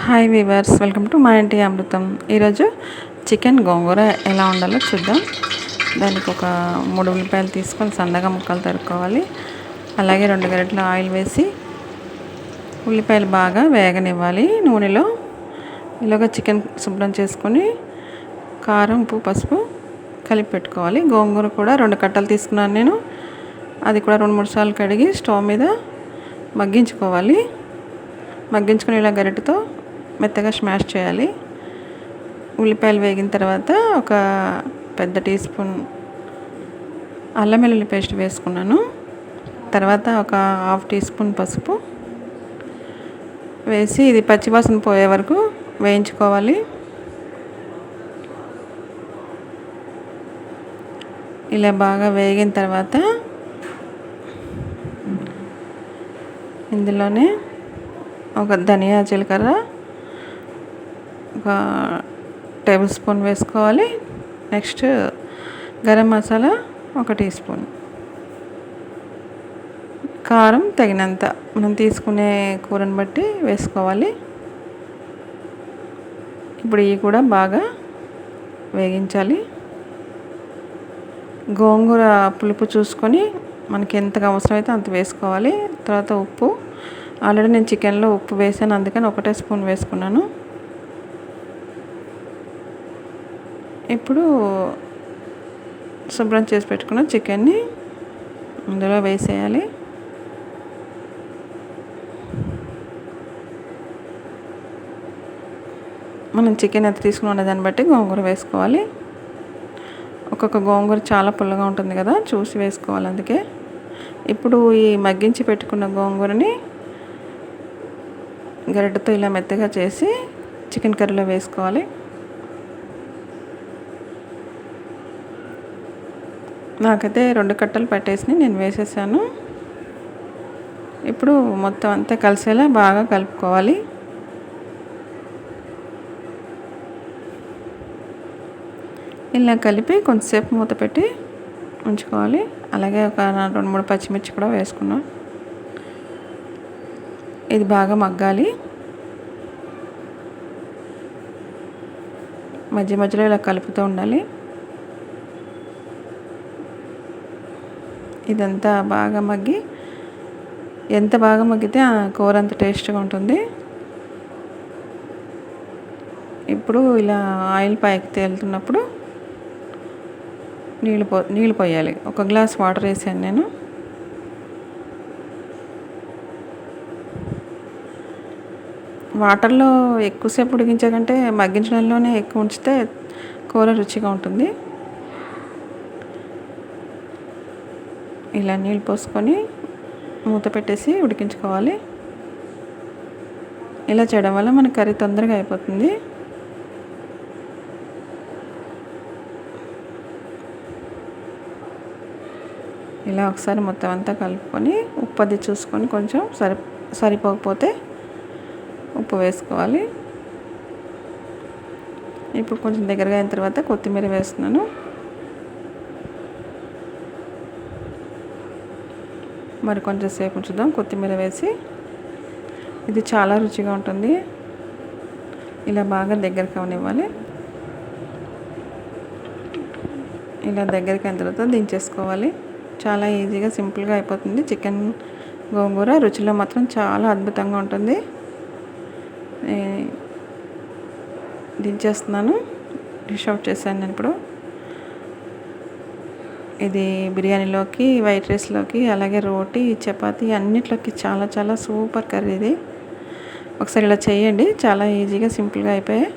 Hi weavers, welcome to మా ఇంటి అమృతం. ఈరోజు చికెన్ గోంగూర ఎలా ఉండాలో చూద్దాం. దానికి ఒక 3 ఉల్లిపాయలు తీసుకొని సన్నగా ముక్కలు తరుక్కోవాలి. అలాగే 2 గరిటెల ఆయిల్ వేసి ఉల్లిపాయలు బాగా వేగనివ్వాలి నూనెలో. ఇలాగ చికెన్ శుభ్రం చేసుకొని కారం, ఉప్పు, పసుపు కలిపి పెట్టుకోవాలి. గోంగూర కూడా 2 కట్టలు తీసుకున్నాను నేను. అది కూడా 2-3 సార్లు కడిగి స్టవ్ మీద మగ్గించుకోవాలి. మగ్గించుకొని ఇలా గరిటెతో మెత్తగా స్మాష్ చేయాలి. ఉల్లిపాయలు వేగిన తర్వాత ఒక పెద్ద టీ స్పూన్ అల్లం వెల్లుల్లి పేస్ట్ వేసుకున్నాను. తర్వాత ఒక హాఫ్ టీ స్పూన్ పసుపు వేసి ఇది పచ్చివాసన పోయే వరకు వేయించుకోవాలి. ఇలా బాగా వేగిన తర్వాత ఇందులోనే ఒక ధనియా, జీలకర్ర ఒక టేబుల్ స్పూన్ వేసుకోవాలి. నెక్స్ట్ గరం మసాలా ఒక టీ స్పూన్, కారం తగినంత మనం తీసుకునే కూరని బట్టి వేసుకోవాలి. ఇప్పుడు ఇవి కూడా బాగా వేగించాలి. గోంగూర పులుపు చూసుకొని మనకి ఎంతగా అవసరమైతే అంత వేసుకోవాలి. తర్వాత ఉప్పు, ఆల్రెడీ నేను చికెన్లో ఉప్పు వేసాను, అందుకని ఒకటే స్పూన్ వేసుకున్నాను. ఇప్పుడు శుభ్రం చేసి పెట్టుకున్న చికెన్ని ఇందులో వేసేయాలి. మనం చికెన్ ఎంత తీసుకున్న దాన్ని బట్టి గోంగూర వేసుకోవాలి. ఒక్కొక్క గోంగూర చాలా పుల్లగా ఉంటుంది కదా, చూసి వేసుకోవాలి. అందుకే ఇప్పుడు ఈ మగ్గించి పెట్టుకున్న గోంగూరని గరిటెతో ఇలా మెత్తగా చేసి చికెన్ కర్రీలో వేసుకోవాలి. నాకైతే 2 కట్టలు పట్టేసి నేను వేసేసాను. ఇప్పుడు మొత్తం అంతా కలిసేలా బాగా కలుపుకోవాలి. ఇలా కలిపి కొంచెంసేపు మూత పెట్టి ఉంచుకోవాలి. అలాగే ఒక 2-3 పచ్చిమిర్చి కూడా వేసుకున్నాం. ఇది బాగా మగ్గాలి. మధ్య మధ్యలో ఇలా కలుపుతూ ఉండాలి. ఇదంతా బాగా మగ్గి, ఎంత బాగా మగ్గితే ఆ కూర అంత టేస్ట్గా ఉంటుంది. ఇప్పుడు ఇలా ఆయిల్ పైకి తేలుతున్నప్పుడు నీళ్ళు పోయాలి. 1 గ్లాస్ వాటర్ వేసాను నేను. వాటర్లో ఎక్కువసేపు ఉడికించే కంటే మగ్గించడంలోనే ఎక్కువ ఉంచితే కూర రుచిగా ఉంటుంది. ఇలా నీళ్ళు పోసుకొని మూత పెట్టేసి ఉడికించుకోవాలి. ఇలా చేయడం వల్ల మన కర్రీ తొందరగా అయిపోతుంది. ఇలా ఒకసారి మొత్తం అంతా కలుపుకొని ఉప్పు అది చూసుకొని కొంచెం సరిపోకపోతే ఉప్పు వేసుకోవాలి. ఇప్పుడు కొంచెం దగ్గరగా అయిన తర్వాత కొత్తిమీర వేస్తున్నాను. మరి కొంచెం సేపు ఉంచుదాం కొత్తిమీర వేసి. ఇది చాలా రుచిగా ఉంటుంది. ఇలా బాగా దగ్గరికి అవనివ్వాలి. ఇలా దగ్గరికి అయిన తర్వాత దించేసుకోవాలి. చాలా ఈజీగా సింపుల్గా అయిపోతుంది. చికెన్ గోంగూర రుచిలో మాత్రం చాలా అద్భుతంగా ఉంటుంది. దించేస్తున్నాను. డిష్ అవుట్ చేశాను నేను ఇప్పుడు. ఇది బిర్యానీలోకి, వైట్ రైస్లోకి, అలాగే రోటీ, చపాతీ అన్నిట్లోకి చాలా చాలా సూపర్ కర్రీ ఇది. ఒకసారి ఇలా చేయండి, చాలా ఈజీగా సింపుల్గా అయిపోయాయి.